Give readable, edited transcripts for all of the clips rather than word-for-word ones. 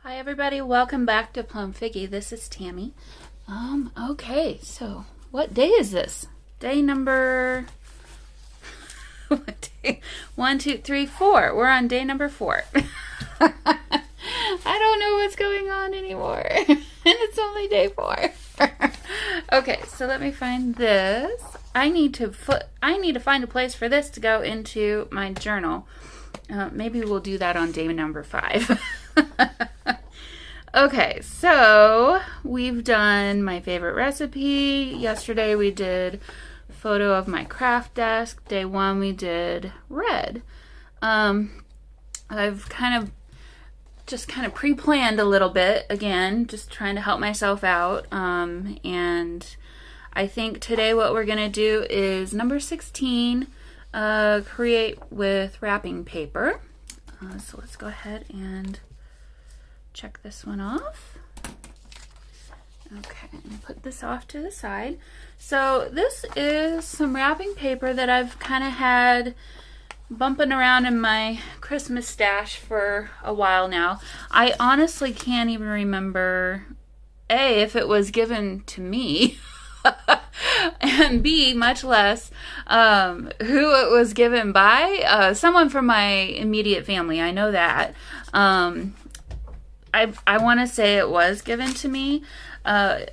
Hi everybody, welcome back to Plum Figgy. This is Tammy. Okay, so what day is this? Day number what day? 1, 2, 3, 4. We're on day number 4. I don't know what's going on anymore. And it's only day 4. Okay, so let me find this. I need to find a place for this to go into my journal. Maybe we'll do that on day number 5. Okay, so we've done my favorite recipe. Yesterday we did a photo of my craft desk. Day 1 we did red. I've kind of pre-planned a little bit, again, just trying to help myself out. And I think today what we're going to do is number 16, create with wrapping paper. So let's go ahead and check this one off. Okay, and put this off to the side. So this is some wrapping paper that I've kind of had bumping around in my Christmas stash for a while now. I honestly can't even remember A, if it was given to me, and B, much less who it was given by. Someone from my immediate family, I know that. I want to say it was given to me. I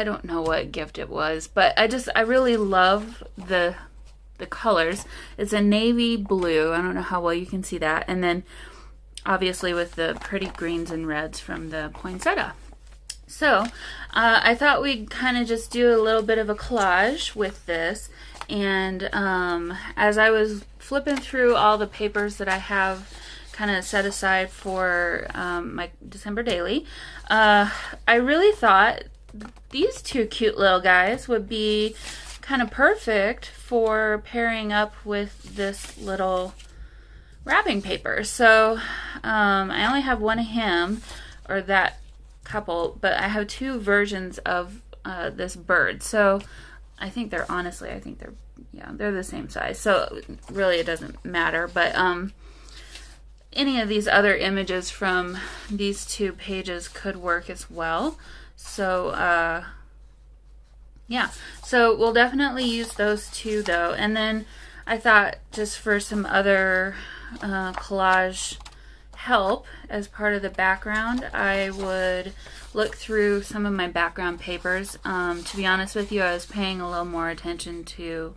don't know what gift it was, but I really love the colors. It's a navy blue. I don't know how well you can see that. And then obviously with the pretty greens and reds from the poinsettia. So I thought we'd kind of just do a little bit of a collage with this. And as I was flipping through all the papers that I have kind of set aside for my December daily, I really thought these two cute little guys would be kind of perfect for pairing up with this little wrapping paper. So I only have one of him, or that couple, but I have 2 versions of this bird. So I think they're they're the same size. So really it doesn't matter, but any of these other images from these 2 pages could work as well. So yeah, so we'll definitely use those 2 though. And then I thought just for some other collage help as part of the background, I would look through some of my background papers. To be honest with you, I was paying a little more attention to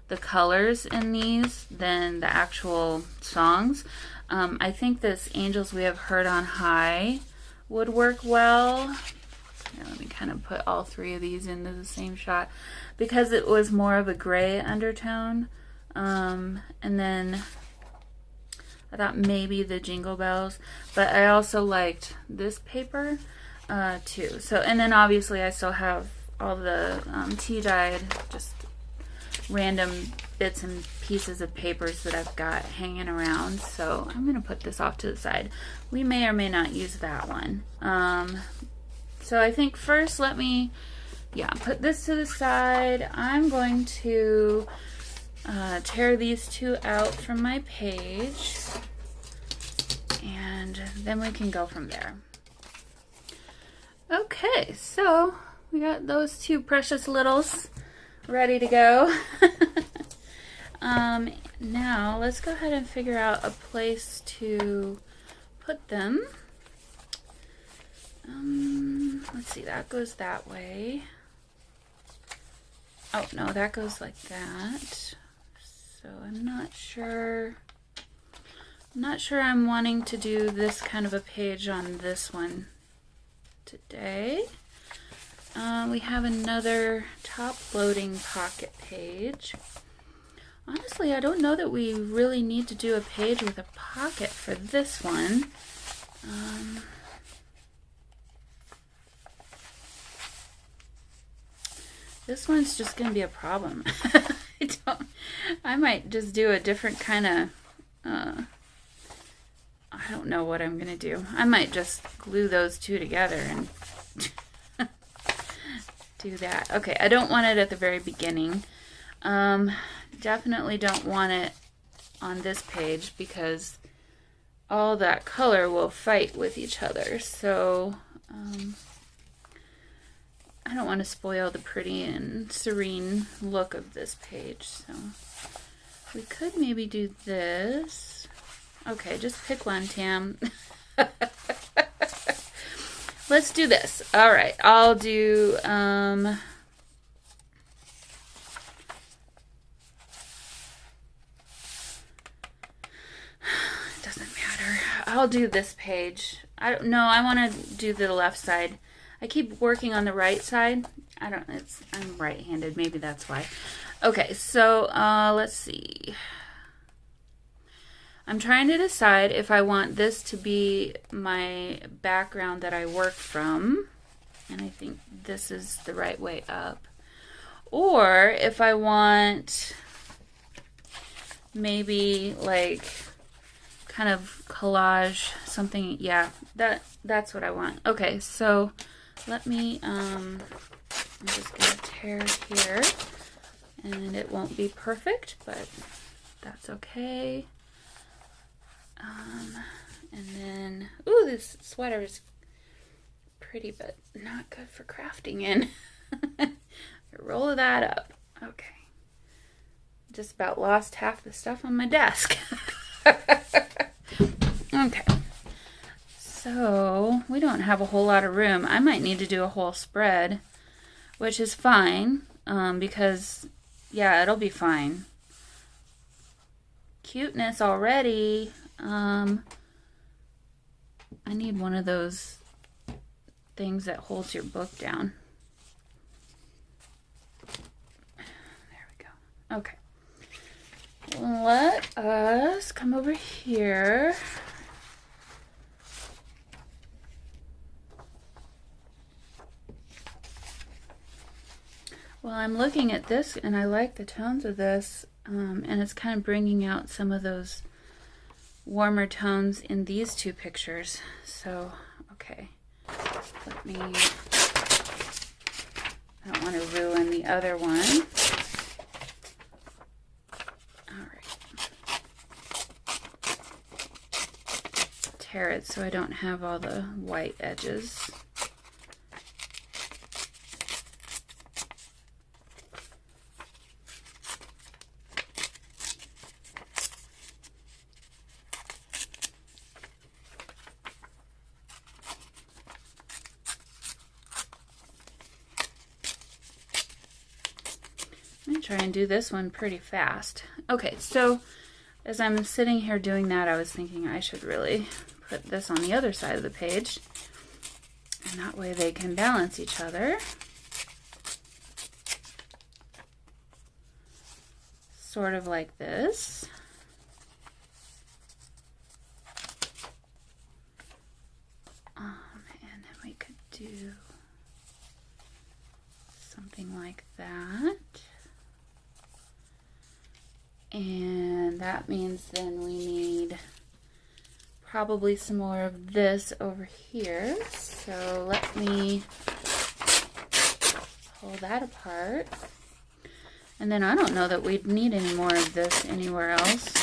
the colors in these than the actual songs. I think this Angels We Have Heard on High would work well. Here, let me kind of put all 3 of these into the same shot because it was more of a gray undertone. And then I thought maybe the Jingle Bells, but I also liked this paper too. So, and then obviously I still have all the tea-dyed, just random bits and pieces of papers that I've got hanging around. So I'm going to put this off to the side. We may or may not use that one. So I think first let me, put this to the side. I'm going to tear these 2 out from my page, and then we can go from there. Okay, so we got those 2 precious littles ready to go. Now let's go ahead and figure out a place to put them. Let's see, that goes that way. Oh no, that goes like that. So I'm not sure I'm wanting to do this kind of a page on this one today. We have another top loading pocket page. Honestly, I don't know that we really need to do a page with a pocket for this one. This one's just going to be a problem. I might just do a different kind of, I don't know what I'm going to do. I might just glue those 2 together and do that. Okay, I don't want it at the very beginning. Definitely don't want it on this page because all that color will fight with each other. So I don't want to spoil the pretty and serene look of this page. So we could maybe do this. Okay, just pick one, Tam. Let's do this. All right, I'll do it doesn't matter. I'll do this page. I don't know. I want to do the left side. I keep working on the right side. I'm right-handed. Maybe that's why. Okay, so let's see. I'm trying to decide if I want this to be my background that I work from, and I think this is the right way up, or if I want maybe like kind of collage something. Yeah, that's what I want. Okay, so let me I'm just gonna tear here, and it won't be perfect, but that's okay. And then, ooh, this sweater is pretty, but not good for crafting in. Roll that up. Okay. Just about lost half the stuff on my desk. Okay. So, we don't have a whole lot of room. I might need to do a whole spread, which is fine, because, yeah, it'll be fine. Cuteness already. I need one of those things that holds your book down. There we go. Okay. Let us come over here. Well, I'm looking at this and I like the tones of this, and it's kind of bringing out some of those warmer tones in these two pictures. So, okay, let me, I don't want to ruin the other one. All right. Tear it so I don't have all the white edges. Try and do this one pretty fast. Okay, so as I'm sitting here doing that, I was thinking I should really put this on the other side of the page, and that way they can balance each other. Sort of like this. And then we could do something like that. And that means then we need probably some more of this over here. So let me pull that apart. And then I don't know that we'd need any more of this anywhere else.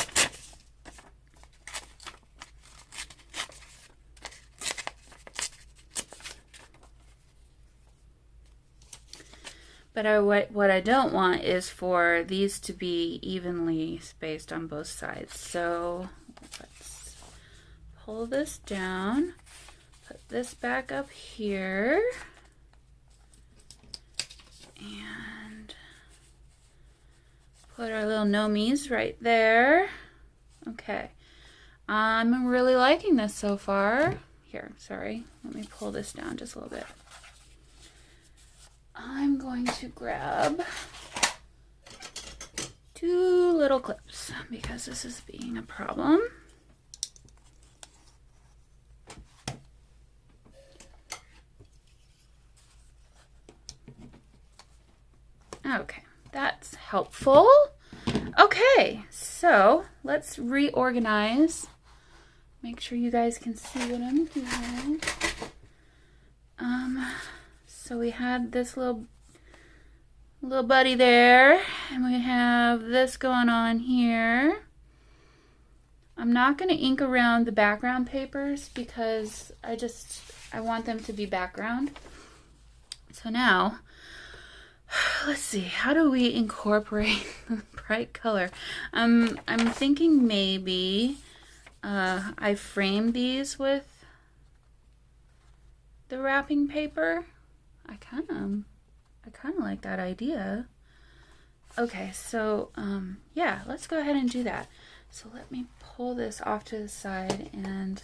But what I don't want is for these to be evenly spaced on both sides. So let's pull this down, put this back up here, and put our little nomies right there. Okay, I'm really liking this so far. Here, sorry, let me pull this down just a little bit. I'm going to grab 2 little clips because this is being a problem. Okay, that's helpful. Okay, so let's reorganize. Make sure you guys can see what I'm doing. So we had this little buddy there, and we have this going on here. I'm not going to ink around the background papers because I want them to be background. So now, let's see, how do we incorporate bright color? I'm thinking maybe I frame these with the wrapping paper. I kind of like that idea. Okay, so yeah, let's go ahead and do that. So let me pull this off to the side, and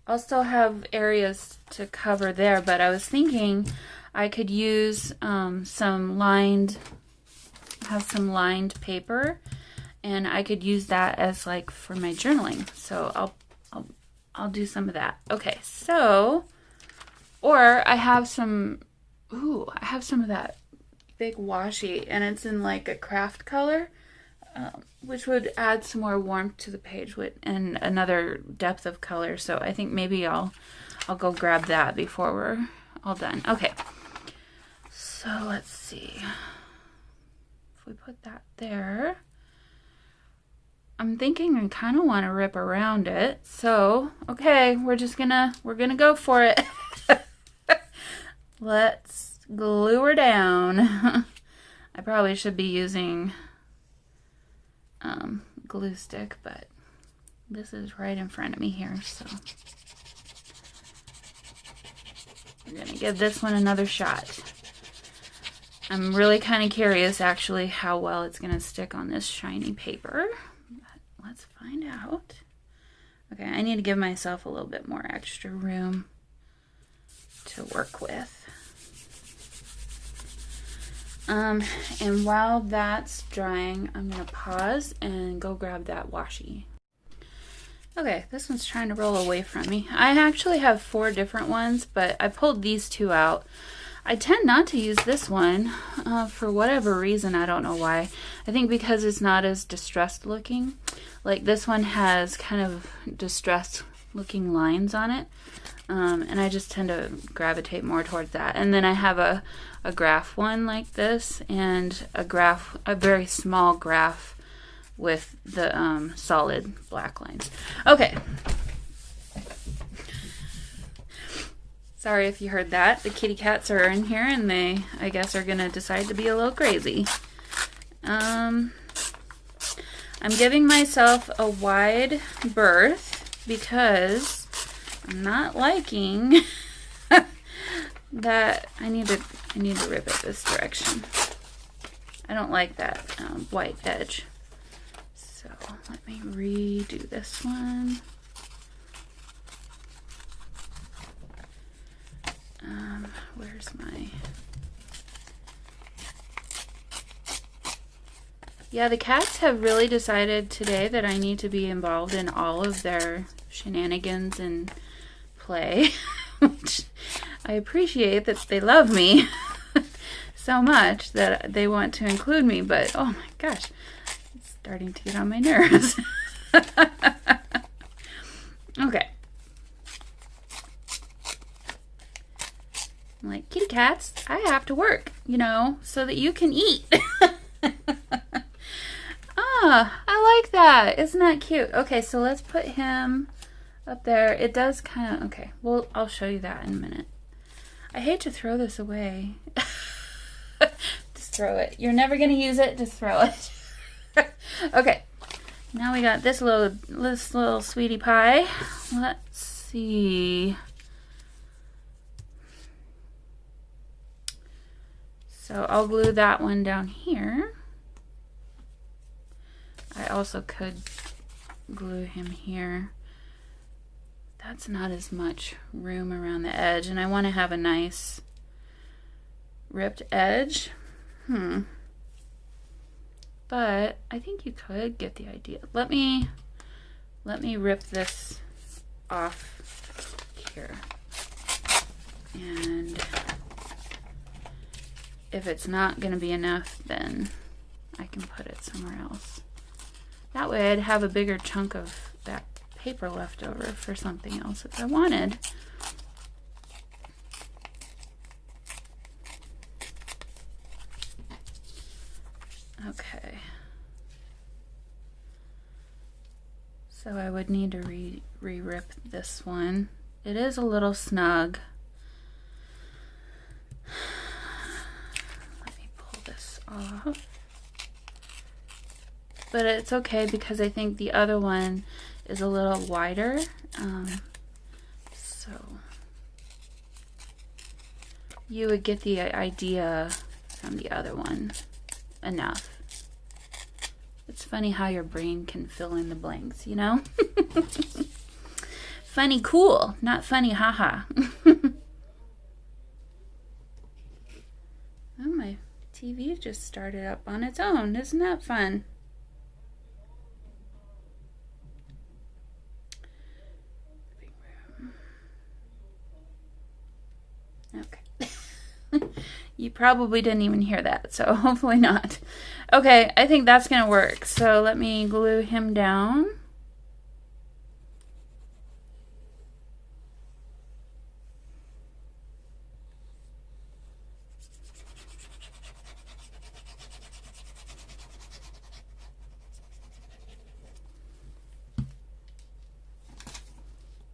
I'll still have areas to cover there, but I was thinking I could use some lined paper, and I could use that as like for my journaling. So I'll do some of that. Okay, so, or I have some of that big washi, and it's in like a craft color, which would add some more warmth to the page and another depth of color. So I think maybe I'll go grab that before we're all done. Okay, so let's see. If we put that there, I'm thinking I kind of want to rip around it. So okay, we're gonna go for it. Let's glue her down. I probably should be using glue stick, but this is right in front of me here, so we're gonna give this one another shot. I'm really kind of curious actually how well it's gonna stick on this shiny paper, but let's find out. Okay, I need to give myself a little bit more extra room to work with. And while that's drying, I'm gonna pause and go grab that washi. Okay, this one's trying to roll away from me. I actually have 4 different ones, but I pulled these 2 out. I tend not to use this one for whatever reason. I don't know why. I think because it's not as distressed looking. Like this one has kind of distressed looking lines on it. And I just tend to gravitate more towards that. And then I have a graph one like this, and a very small graph with the solid black lines. Okay. Sorry if you heard that. The kitty cats are in here, and they, I guess, are gonna decide to be a little crazy. I'm giving myself a wide berth because I'm not liking that. I need to rip it this direction. I don't like that white edge. So let me redo this one. Where's my... Yeah, the cats have really decided today that I need to be involved in all of their shenanigans and play, which I appreciate that they love me so much that they want to include me, but oh my gosh, it's starting to get on my nerves. Okay. I'm like, kitty cats, I have to work, you know, so that you can eat. Ah, I like that. Isn't that cute? Okay, so let's put him up there. It does kind of, okay, well, I'll show you that in a minute. I hate to throw this away. Just throw it. You're never going to use it, just throw it. Okay, now we got this little sweetie pie. Let's see. So I'll glue that one down here. I also could glue him here. That's not as much room around the edge, and I want to have a nice ripped edge. But I think you could get the idea. Let me rip this off here. And if it's not going to be enough, then I can put it somewhere else. That way I'd have a bigger chunk of that paper left over for something else if I wanted. Okay, So I would need to re-rip this one. It is a little snug. Let me pull this off. But it's okay because I think the other one is a little wider. So you would get the idea from the other one enough. It's funny how your brain can fill in the blanks, you know? Funny cool, not funny haha. Oh, my TV just started up on its own. Isn't that fun? Okay. You probably didn't even hear that, so hopefully not. Okay, I think that's gonna work. So let me glue him down.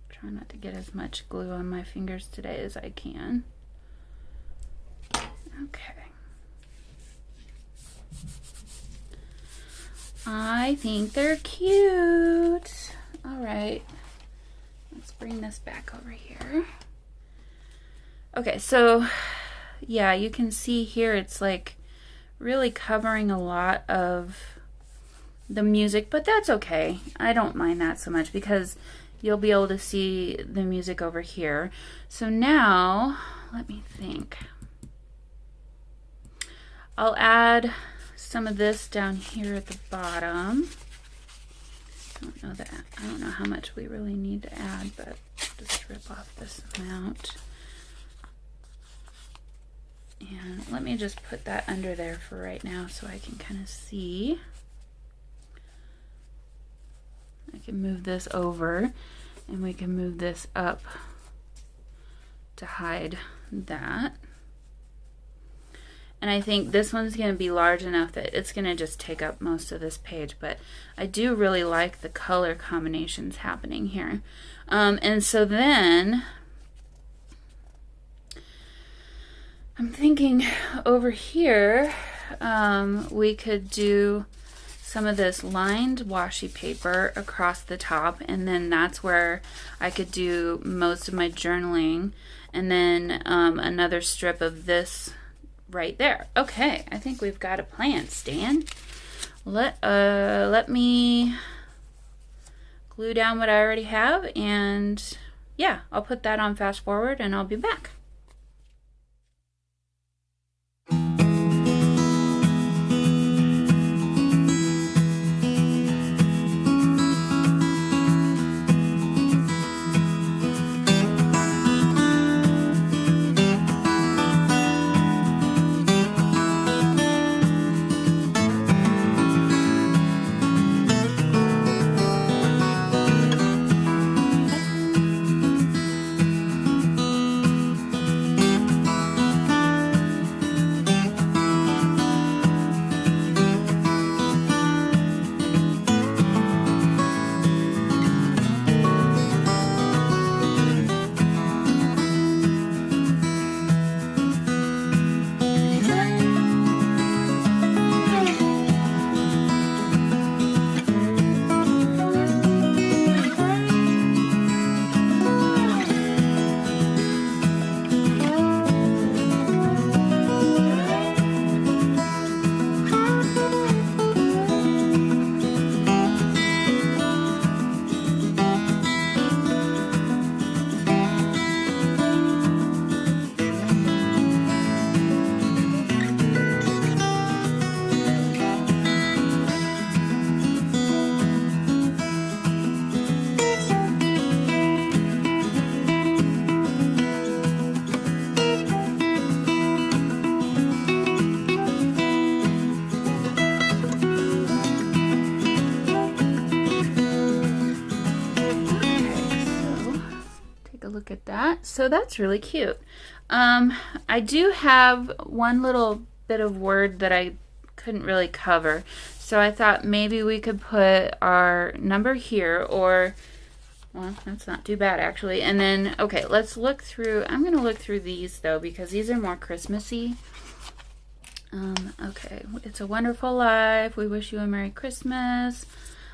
Try not to get as much glue on my fingers today as I can. Okay. I think they're cute. All right, let's bring this back over here. Okay, so yeah, you can see here it's like really covering a lot of the music, but that's okay. I don't mind that so much because you'll be able to see the music over here. So now, let me think. I'll add some of this down here at the bottom. I don't know how much we really need to add, but just rip off this amount. And let me just put that under there for right now so I can kind of see. I can move this over and we can move this up to hide that. And I think this one's going to be large enough that it's going to just take up most of this page. But I do really like the color combinations happening here. And so then I'm thinking over here we could do some of this lined washi paper across the top. And then that's where I could do most of my journaling. And then another strip of this right there. Okay, I think we've got a plan, Stan. Let me glue down what I already have, and yeah, I'll put that on fast forward and I'll be back. Look at that. So that's really cute. I do have one little bit of word that I couldn't really cover. So I thought maybe we could put our number here, or, well, that's not too bad actually. And then, okay, let's look through. I'm going to look through these though, because these are more Christmassy. Okay, it's a wonderful life. We wish you a Merry Christmas.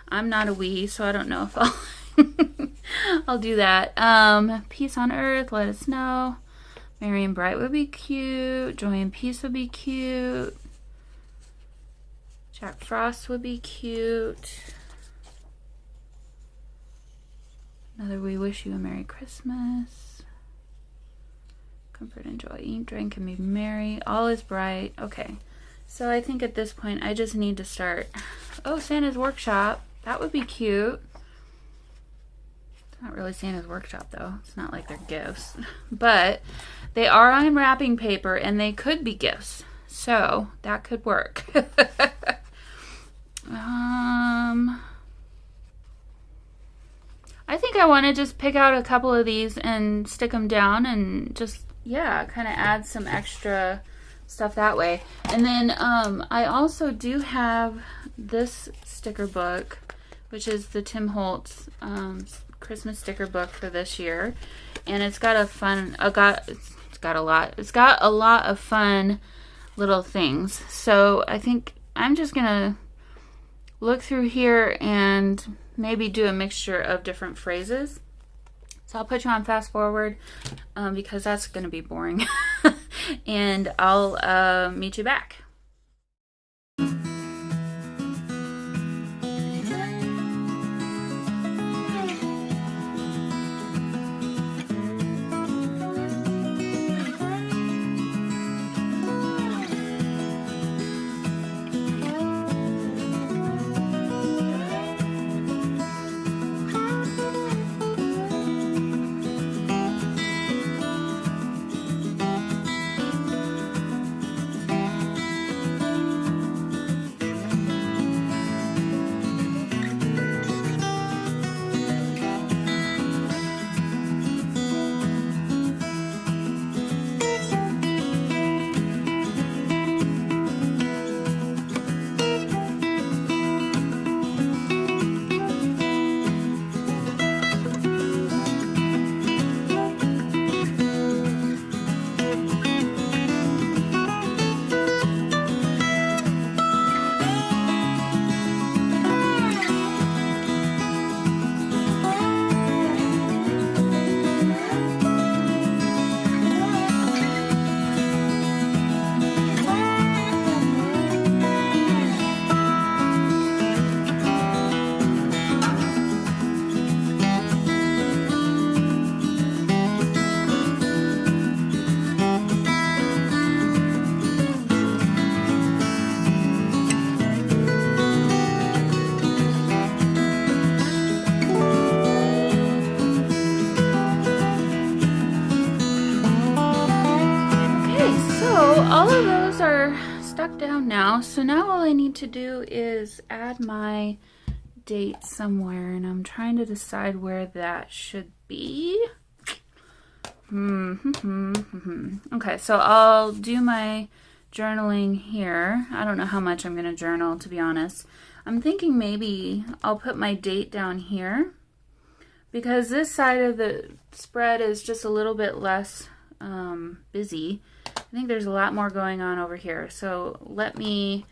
I'm not a we, so I don't know if I'll I'll do that. Peace on earth, let us know. Merry and bright would be cute. Joy and peace would be cute. Jack Frost would be cute. Another we wish you a Merry Christmas. Comfort and joy, eat, drink, and be merry. All is bright. Okay, so I think at this point I just need to start. Oh, Santa's workshop. That would be cute. It's not really Santa's workshop though. It's not like they're gifts. But they are on wrapping paper and they could be gifts. So that could work. I think I want to just pick out a couple of these and stick them down and just, yeah, kind of add some extra stuff that way. And then I also do have this sticker book, which is the Tim Holtz Christmas sticker book for this year, and it's got a fun. It's got a lot of fun little things. So I think I'm just gonna look through here and maybe do a mixture of different phrases. So I'll put you on fast forward because that's gonna be boring, and I'll meet you back. All of those are stuck down now, so now all I need to do is add my date somewhere, and I'm trying to decide where that should be. Okay, so I'll do my journaling here. I don't know how much I'm going to journal, to be honest. I'm thinking maybe I'll put my date down here, because this side of the spread is just a little bit less busy. I think there's a lot more going on over here. So let me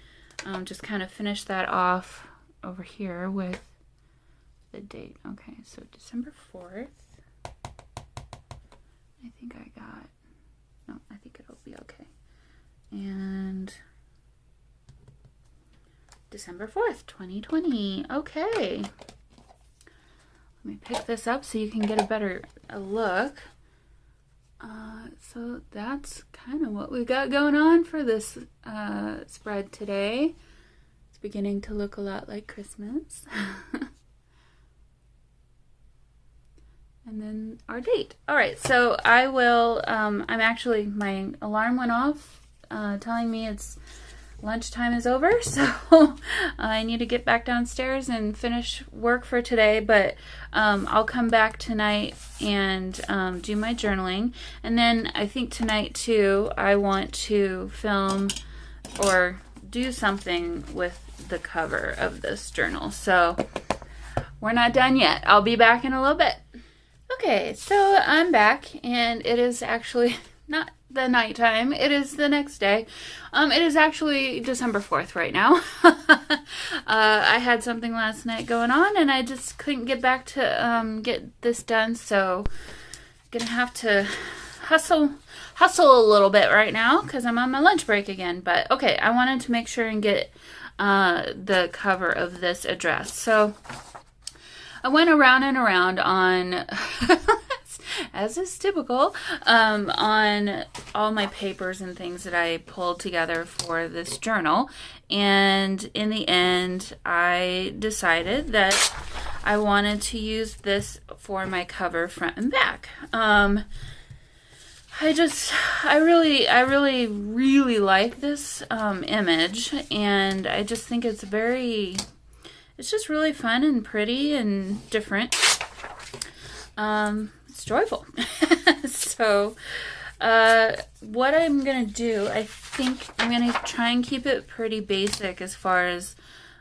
just kind of finish that off over here with the date. Okay, so December 4th. I think I got, no, I think it'll be okay. And December 4th, 2020. Okay. Let me pick this up so you can get a better look. So that's kind of what we got going on for this spread today. It's beginning to look a lot like Christmas. And then our date. All right, so I will, my alarm went off telling me it's lunchtime is over, so I need to get back downstairs and finish work for today, but I'll come back tonight and do my journaling. And then I think tonight too I want to film or do something with the cover of this journal. So we're not done yet. I'll be back in a little bit. Okay, so I'm back, and it is actually not the nighttime. It is the next day. It is actually December 4th right now. I had something last night going on, and I just couldn't get back to get this done, so I'm gonna have to hustle a little bit right now because I'm on my lunch break again. But okay, I wanted to make sure and get the cover of this address. So I went around and around on, as is typical, on all my papers and things that I pulled together for this journal. And in the end, I decided that I wanted to use this for my cover front and back. I really like this image, and I just think it's just really fun and pretty and different. It's joyful. So, what I'm going to do, I think I'm going to try and keep it pretty basic as far as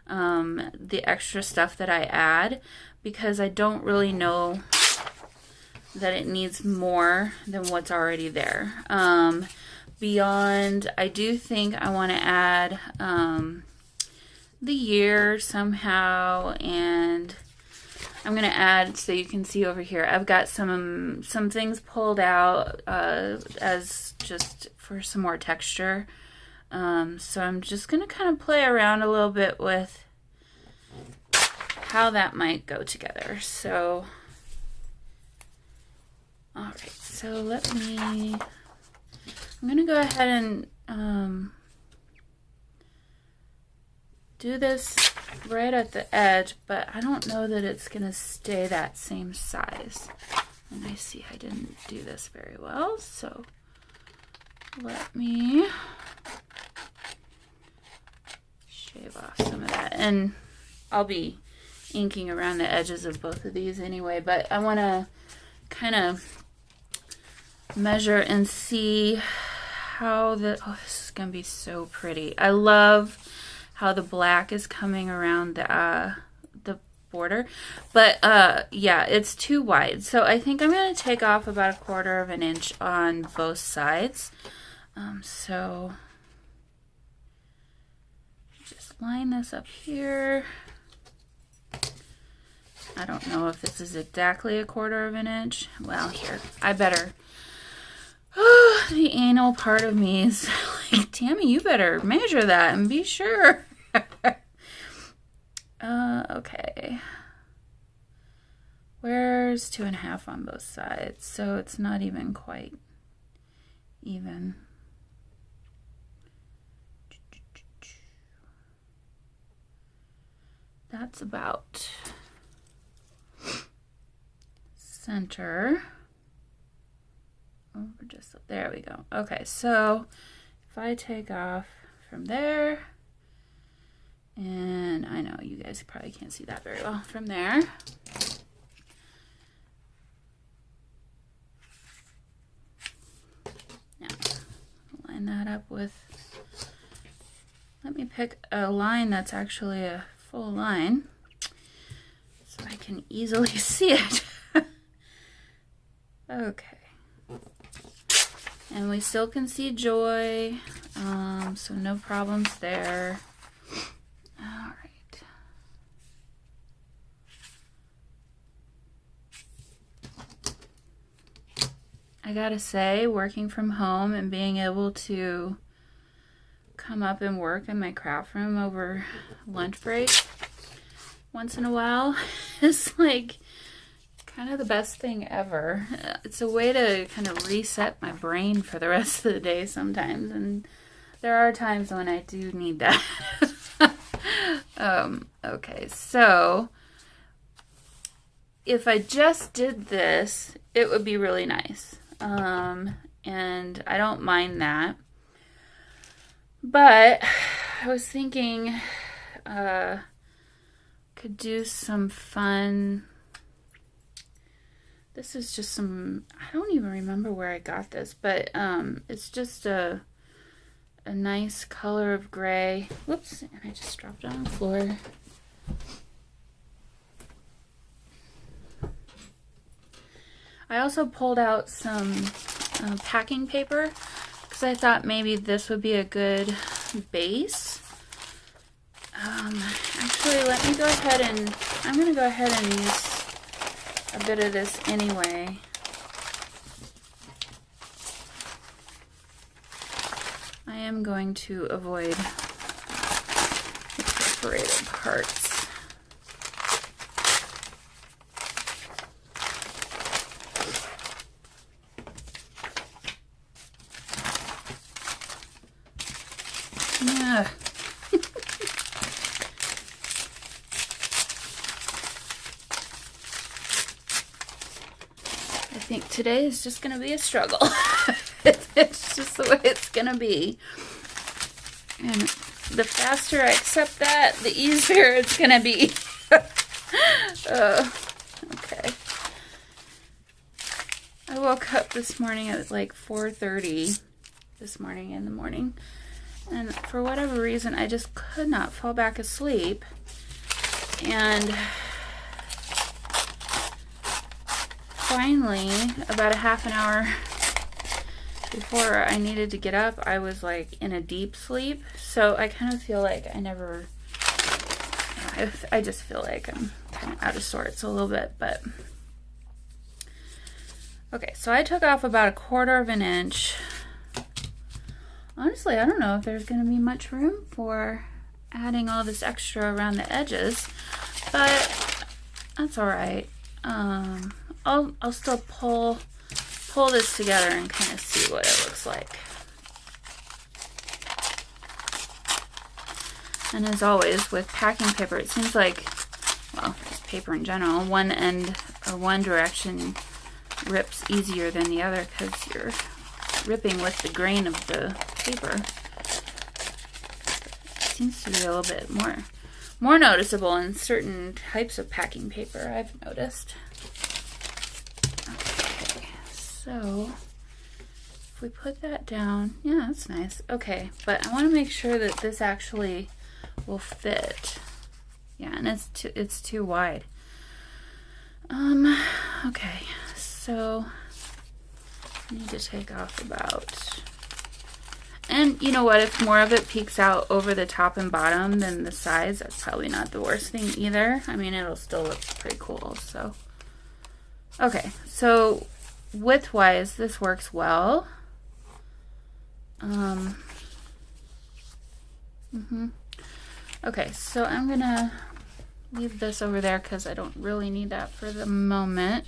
the extra stuff that I add, because I don't really know that it needs more than what's already there. Beyond, I do think I want to add the year somehow, and I'm going to add, so you can see over here, I've got some things pulled out as just for some more texture. So I'm just going to kind of play around a little bit with how that might go together. So, all right, so I'm going to go ahead and do this right at the edge, but I don't know that it's going to stay that same size. And I see I didn't do this very well, so let me shave off some of that. And I'll be inking around the edges of both of these anyway, but I want to kind of measure and see how oh, this is going to be so pretty. I love how the black is coming around the border, but yeah, it's too wide. So I think I'm going to take off about 1/4 of an inch on both sides. So just line this up here. I don't know if this is exactly 1/4 of an inch. Well, here, I better. Oh, the anal part of me is like, Tammy, you better measure that and be sure. Okay. Where's 2.5 on both sides? So it's not even quite even. That's about center. Over just there we go. Okay, so if I take off from there, and I know you guys probably can't see that very well from there. Now, line that up with, let me pick a line that's actually a full line so I can easily see it. Okay. And we still can see joy, so no problems there. All right. I gotta say, working from home and being able to come up and work in my craft room over lunch break once in a while is like kind of the best thing ever. It's a way to kind of reset my brain for the rest of the day sometimes, and there are times when I do need that. Okay, so if I just did this, it would be really nice. And I don't mind that. But I was thinking could do some fun. This is just some, I don't even remember where I got this, but it's just a a nice color of gray. Whoops, and I just dropped it on the floor. I also pulled out some packing paper because I thought maybe this would be a good base. Actually, let me go ahead and, I'm going to go ahead and use a bit of this anyway. I am going to avoid the perforated parts. Yeah. I think today is just going to be a struggle. It's just the way it's going to be. And the faster I accept that, the easier it's going to be. Okay. I woke up this morning at like 4:30 this morning in the morning. And for whatever reason, I just could not fall back asleep. And finally, about a half an hour before I needed to get up, I was like in a deep sleep. So I kind of feel like I just feel like I'm kind of out of sorts a little bit. But okay, so I took off about 1/4 of an inch. Honestly, I don't know if there's going to be much room for adding all this extra around the edges, but that's all right. I'll still pull this together and kind of see what it looks like. And as always with packing paper, it seems like, well, just paper in general, one end or one direction rips easier than the other because you're ripping with the grain of the paper. It seems to be a little bit more noticeable in certain types of packing paper, I've noticed. Okay, so if we put that down, yeah, that's nice. Okay, but I want to make sure that this actually will fit. Yeah, and it's too wide. Okay, so I need to take off about, and you know what, if more of it peeks out over the top and bottom than the sides, that's probably not the worst thing either. I mean, it'll still look pretty cool. So okay, so width wise this works well. Okay, so I'm gonna leave this over there because I don't really need that for the moment.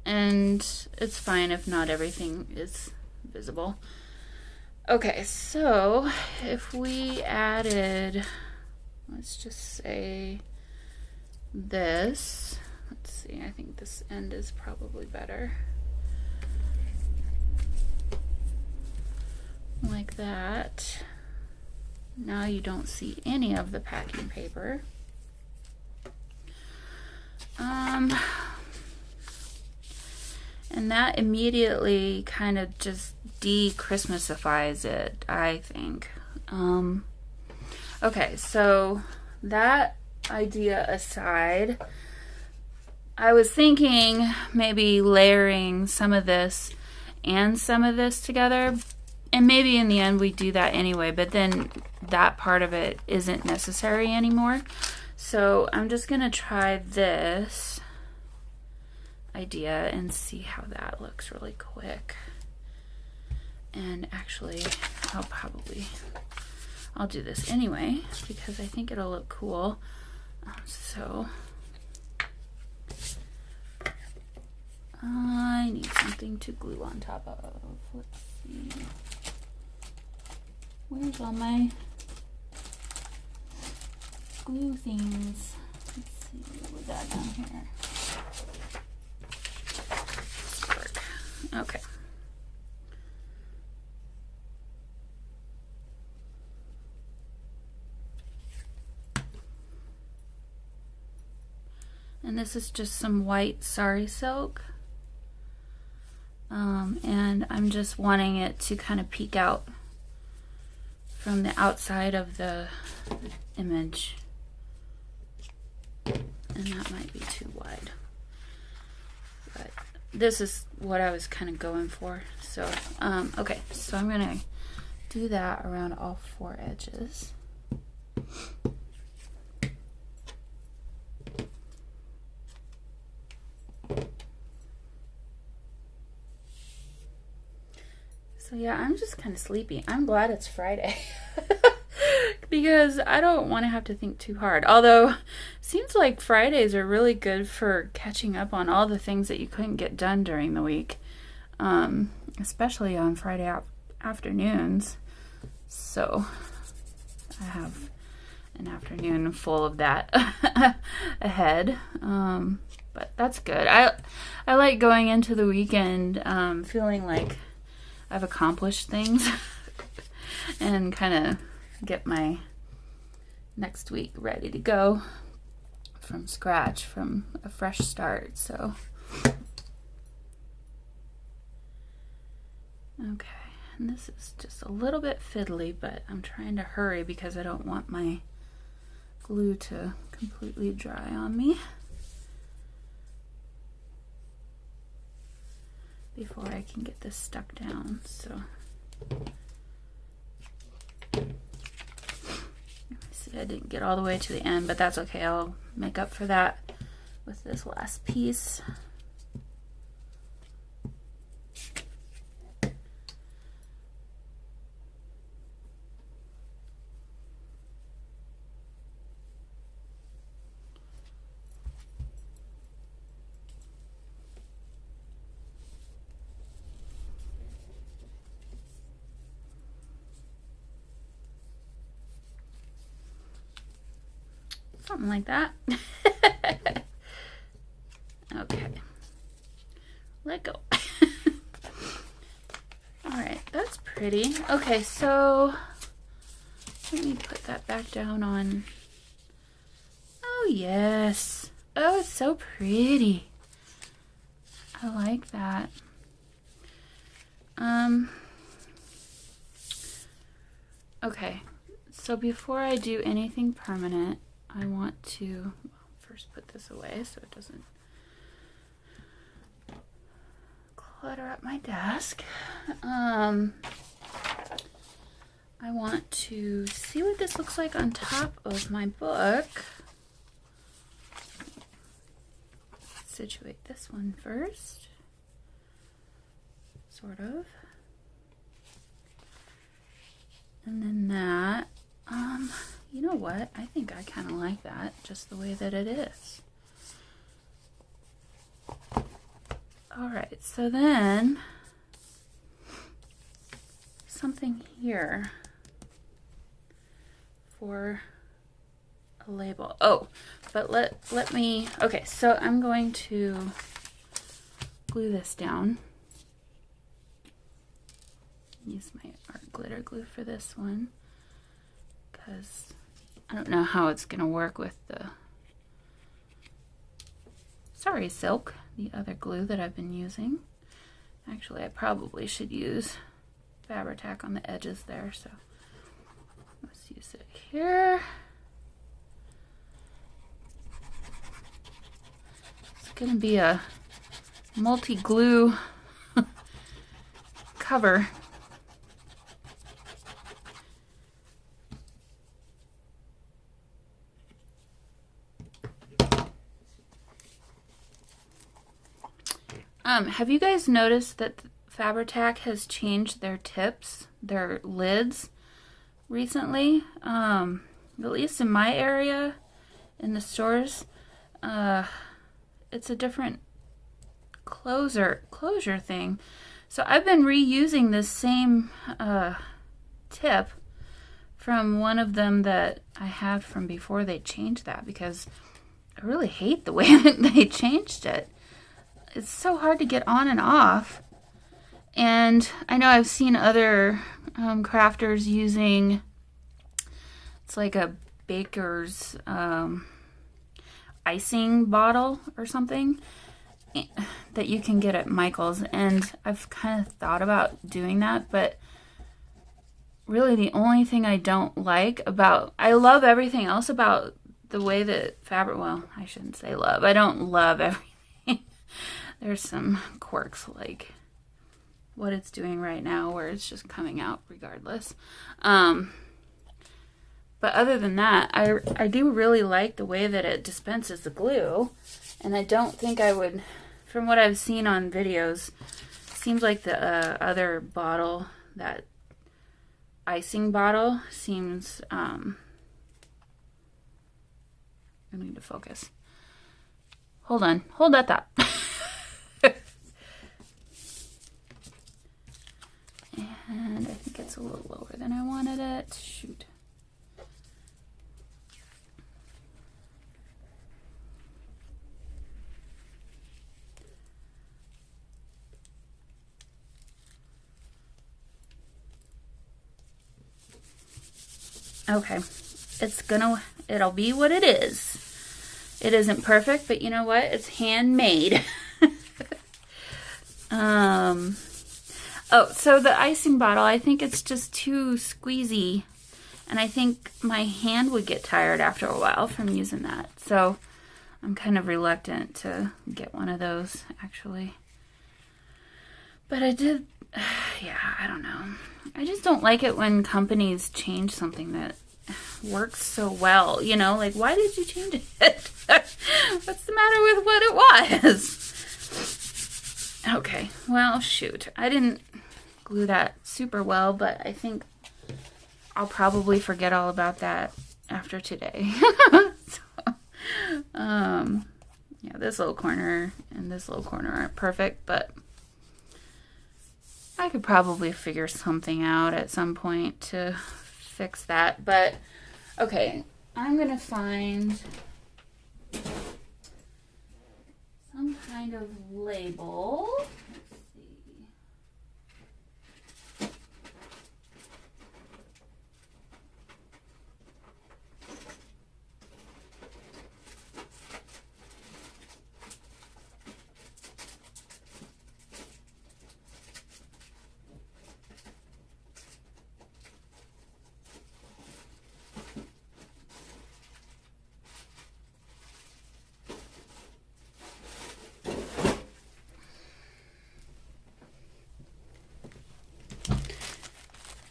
And it's fine if not everything is visible. Okay, so if we added, let's just say this, let's see, I think this end is probably better. Like that. Now you don't see any of the packing paper. And that immediately kind of just de-Christmasifies it, I think. Okay, so that idea aside, I was thinking maybe layering some of this and some of this together, and maybe in the end we do that anyway, but then that part of it isn't necessary anymore. So I'm just gonna try this idea and see how that looks really quick. And actually I'll do this anyway because I think it'll look cool. So I need something to glue on top of. Let's see, where's all my glue things? Let's see what we got down here. Okay. And this is just some white sari silk. And I'm just wanting it to kind of peek out from the outside of the image. And that might be too wide. But this is what I was kind of going for. So, okay, so I'm gonna do that around all 4 edges. So yeah, I'm just kind of sleepy. I'm glad it's Friday because I don't want to have to think too hard. Although it seems like Fridays are really good for catching up on all the things that you couldn't get done during the week, especially on Friday afternoons. So I have an afternoon full of that ahead. But that's good. I like going into the weekend feeling like I've accomplished things and kind of get my next week ready to go from scratch, from a fresh start. So, okay, and this is just a little bit fiddly, but I'm trying to hurry because I don't want my glue to completely dry on me before I can get this stuck down. So see, I didn't get all the way to the end, but that's okay. I'll make up for that with this last piece. Something like that. Okay. Let go. Alright, that's pretty. Okay, so let me put that back down on. Oh, yes. Oh, it's so pretty. I like that. Okay, so before I do anything permanent, I want to first put this away so it doesn't clutter up my desk. I want to see what this looks like on top of my book. Situate this one first, sort of. And then that, you know what? I think I kind of like that, just the way that it is. All right, so then something here for a label. Oh, but let me, okay, so I'm going to glue this down. Use my art glitter glue for this one because I don't know how it's gonna work with the Sorry Silk, the other glue that I've been using. Actually, I probably should use Fabri-Tac on the edges there, so let's use it here. It's gonna be a multi-glue cover. Have you guys noticed that Fabri-Tac has changed their tips, their lids, recently? At least in my area, in the stores, it's a different closure thing. So I've been reusing this same tip from one of them that I had from before they changed that, because I really hate the way that they changed it. It's so hard to get on and off. And I know I've seen other crafters using, it's like a baker's icing bottle or something that you can get at Michael's. And I've kind of thought about doing that, but really the only thing I don't like about, I love everything else about the way that fabric, well, I shouldn't say love. I don't love everything. There's some quirks like what it's doing right now where it's just coming out regardless. But other than that, I do really like the way that it dispenses the glue. And I don't think I would, from what I've seen on videos, seems like the other bottle, that icing bottle, seems, I need to focus. Hold on. Hold that thought. And I think it's a little lower than I wanted it. Shoot. Okay. It'll be what it is. It isn't perfect, but you know what? It's handmade. Oh, so the icing bottle, I think it's just too squeezy. And I think my hand would get tired after a while from using that. So I'm kind of reluctant to get one of those, actually. But I did, yeah, I don't know. I just don't like it when companies change something that works so well. You know, like, why did you change it? What's the matter with what it was? Okay, well, shoot. I didn't glue that super well, but I think I'll probably forget all about that after today. So, yeah, this little corner and this little corner aren't perfect, but I could probably figure something out at some point to fix that. But, okay, I'm going to find some kind of label. Let's see.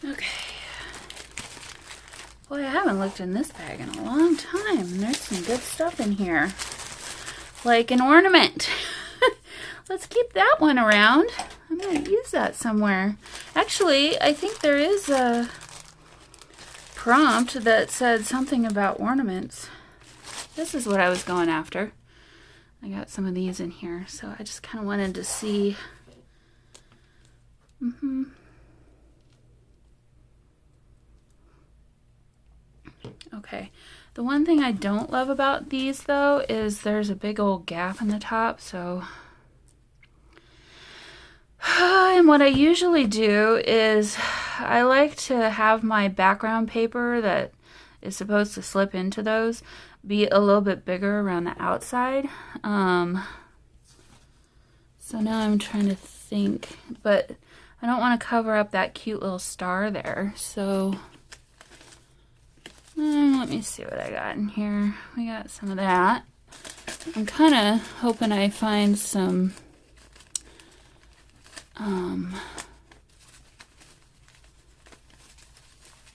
Okay. Boy, I haven't looked in this bag in a long time. There's some good stuff in here. Like an ornament. Let's keep that one around. I'm going to use that somewhere. Actually, I think there is a prompt that said something about ornaments. This is what I was going after. I got some of these in here, so I just kind of wanted to see. Okay, the one thing I don't love about these though is there's a big old gap in the top, so and what I usually do is I like to have my background paper that is supposed to slip into those be a little bit bigger around the outside. So now I'm trying to think, but I don't want to cover up that cute little star there, so let me see what I got in here. We got some of that. I'm kind of hoping I find some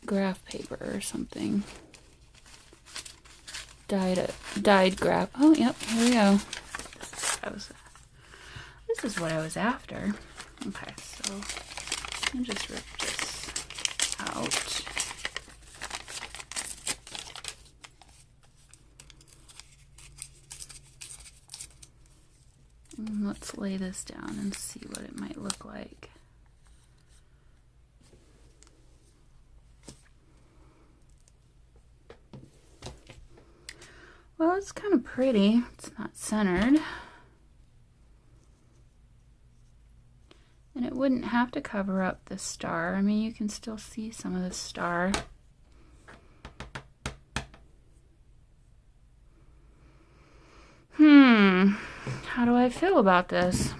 graph paper or something. Dyed graph. Oh, yep, here we go. This is what I was after. Okay, so I'll just rip this out. And let's lay this down and see what it might look like. Well, it's kind of pretty. It's not centered. And it wouldn't have to cover up the star. I mean, you can still see some of the star. How do I feel about this?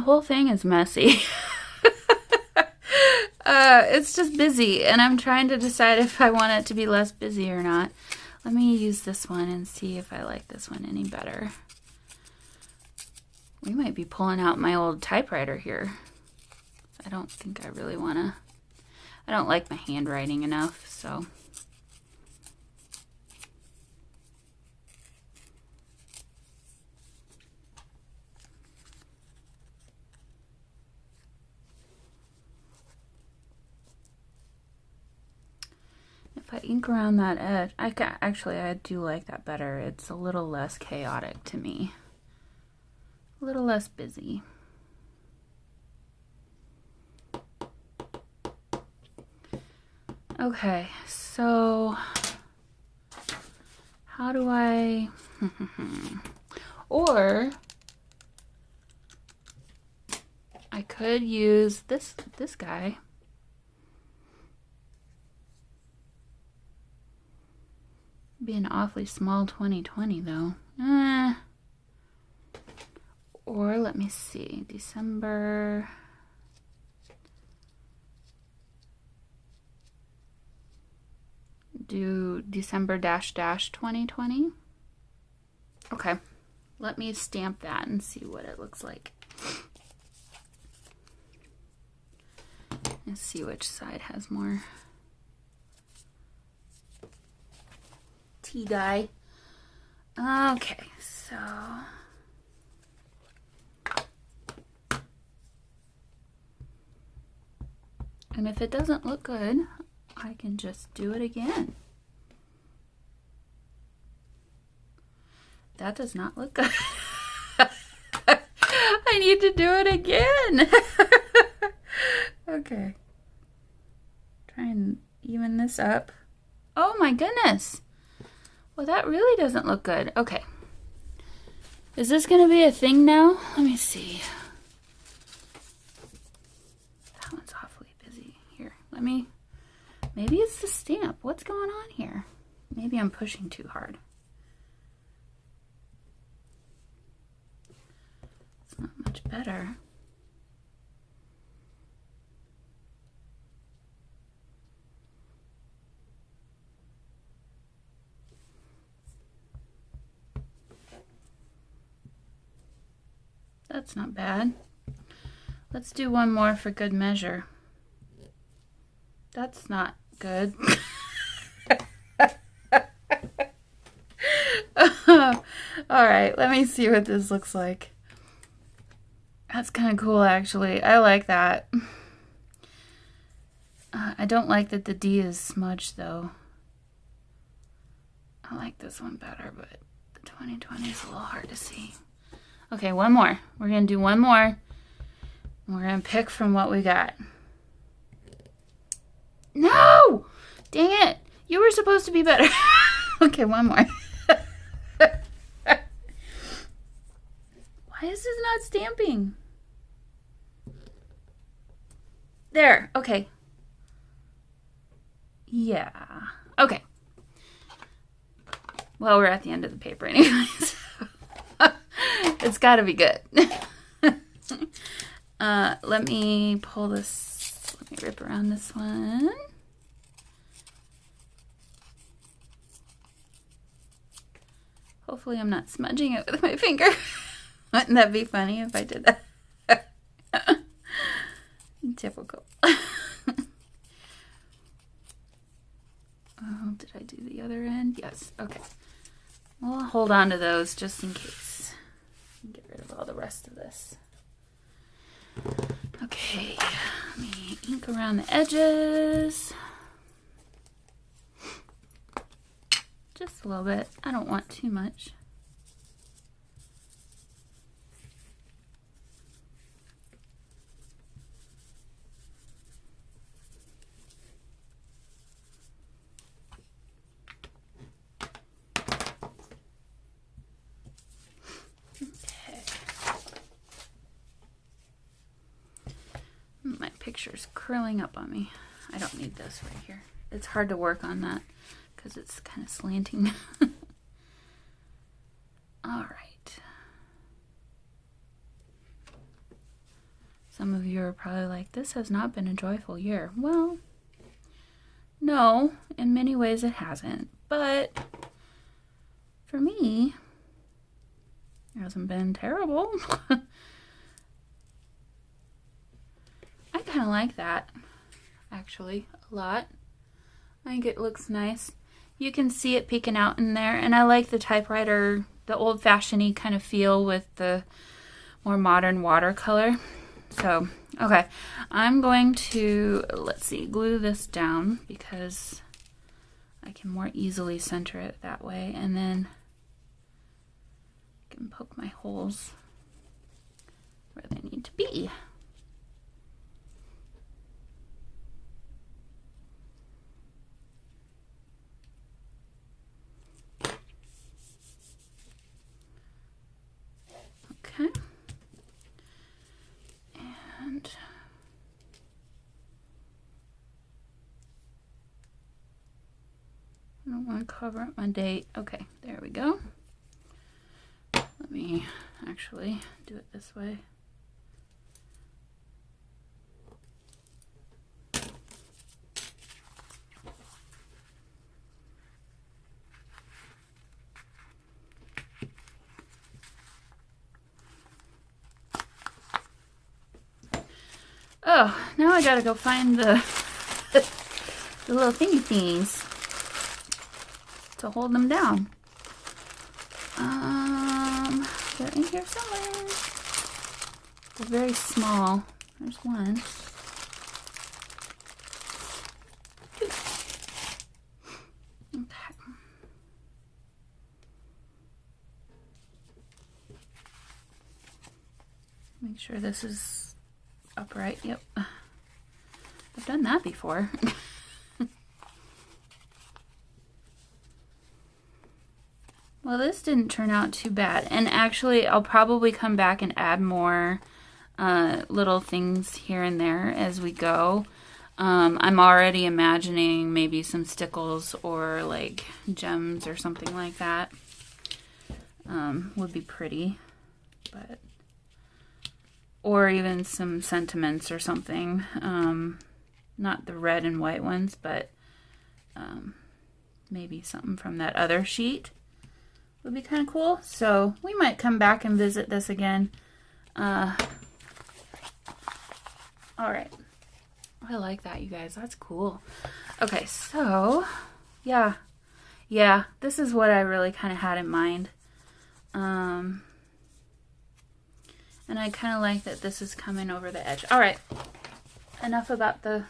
whole thing is messy. It's just busy, and I'm trying to decide if I want it to be less busy or not. Let me use this one and see if I like this one any better. We might be pulling out my old typewriter here. I don't think I really want to. I don't like my handwriting enough, so. If I ink around that edge, actually I do like that better. It's a little less chaotic to me. A little less busy. Okay, so how do I, or I could use this guy. Be an awfully small 2020 though. Or let me see, December. Do December -- 2020. Okay, let me stamp that and see what it looks like. Let's see which side has more tea dye. Okay, so and if it doesn't look good, I can just do it again. That does not look good. I need to do it again. Okay. Try and even this up. Oh my goodness. Well, that really doesn't look good. Okay. Is this going to be a thing now? Let me see. That one's awfully busy. Here, let me... Maybe it's the stamp. What's going on here? Maybe I'm pushing too hard. It's not much better. That's not bad. Let's do one more for good measure. That's not good. All right, let me see what this looks like. That's kind of cool, actually. I like that. I don't like that the D is smudged, though. I like this one better, but the 2020 is a little hard to see. Okay, one more. We're going to do one more. We're going to pick from what we got. No! Dang it. You were supposed to be better. Okay, one more. Why is this not stamping? There. Okay. Yeah. Okay. Well, we're at the end of the paper anyways. It's got to be good. Let me pull this. Let me rip around this one. Hopefully I'm not smudging it with my finger. Wouldn't that be funny if I did that? Typical. Oh, did I do the other end? Yes. Okay. We'll hold on to those just in case. Get rid of all the rest of this. Okay. Let me ink around the edges. Just a little bit. I don't want too much. My picture's curling up on me. I don't need this right here. It's hard to work on that because it's kind of slanting. All right. Some of you are probably like, this has not been a joyful year. Well, no, in many ways it hasn't. But for me, it hasn't been terrible. I kind of like that, actually, a lot. I think it looks nice. You can see it peeking out in there, and I like the typewriter, the old-fashioned-y kind of feel with the more modern watercolor. So, okay, I'm going to, let's see, glue this down because I can more easily center it that way, and then I can poke my holes where they need to be. Okay. And I don't want to cover up my date. Okay, there we go. Let me actually do it this way. Oh, now I gotta go find the the little thingy things to hold them down. They're in here somewhere. They're very small. There's one. Two. Okay. Make sure this is upright. Yep. I've done that before. Well, this didn't turn out too bad. And actually, I'll probably come back and add more little things here and there as we go. I'm already imagining maybe some stickles or like gems or something like that. Would be pretty. But or even some sentiments or something. Not the red and white ones, but maybe something from that other sheet would be kind of cool. So we might come back and visit this again. All right. I like that, you guys. That's cool. Okay, so yeah, this is what I really kind of had in mind. And I kind of like that this is coming over the edge. All right, enough about the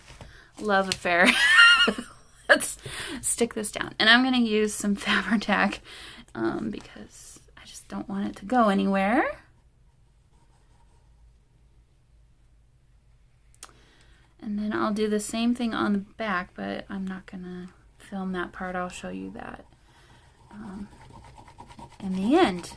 love affair. Let's stick this down. And I'm going to use some Fabri-Tac because I just don't want it to go anywhere. And then I'll do the same thing on the back, but I'm not going to film that part. I'll show you that in the end.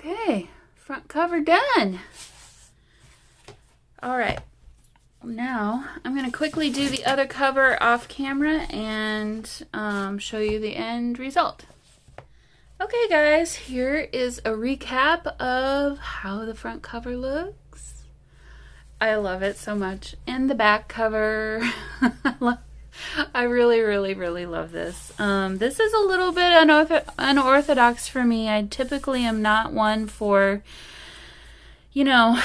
Okay, front cover done. All right, now I'm going to quickly do the other cover off camera and show you the end result. Okay guys, here is a recap of how the front cover looks. I love it so much. And the back cover. I really, really, really love this. This is a little bit unorthodox for me. I typically am not one for, you know,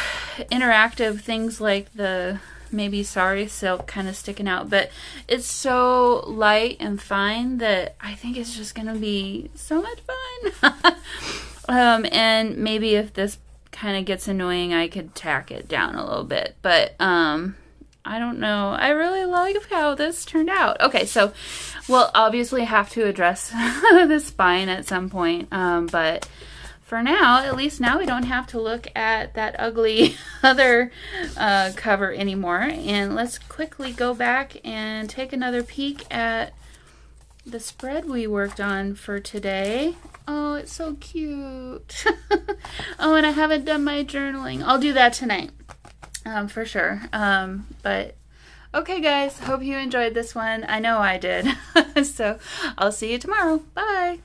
interactive things like the maybe Sorry Silk kind of sticking out, but it's so light and fine that I think it's just gonna be so much fun. And maybe if this kind of gets annoying, I could tack it down a little bit, but I don't know. I really like how this turned out. Okay, so we'll obviously have to address the spine at some point, but for now, at least now we don't have to look at that ugly other cover anymore. And let's quickly go back and take another peek at the spread we worked on for today. Oh, it's so cute. Oh, and I haven't done my journaling. I'll do that tonight, for sure. But okay, guys, hope you enjoyed this one. I know I did. So I'll see you tomorrow. Bye.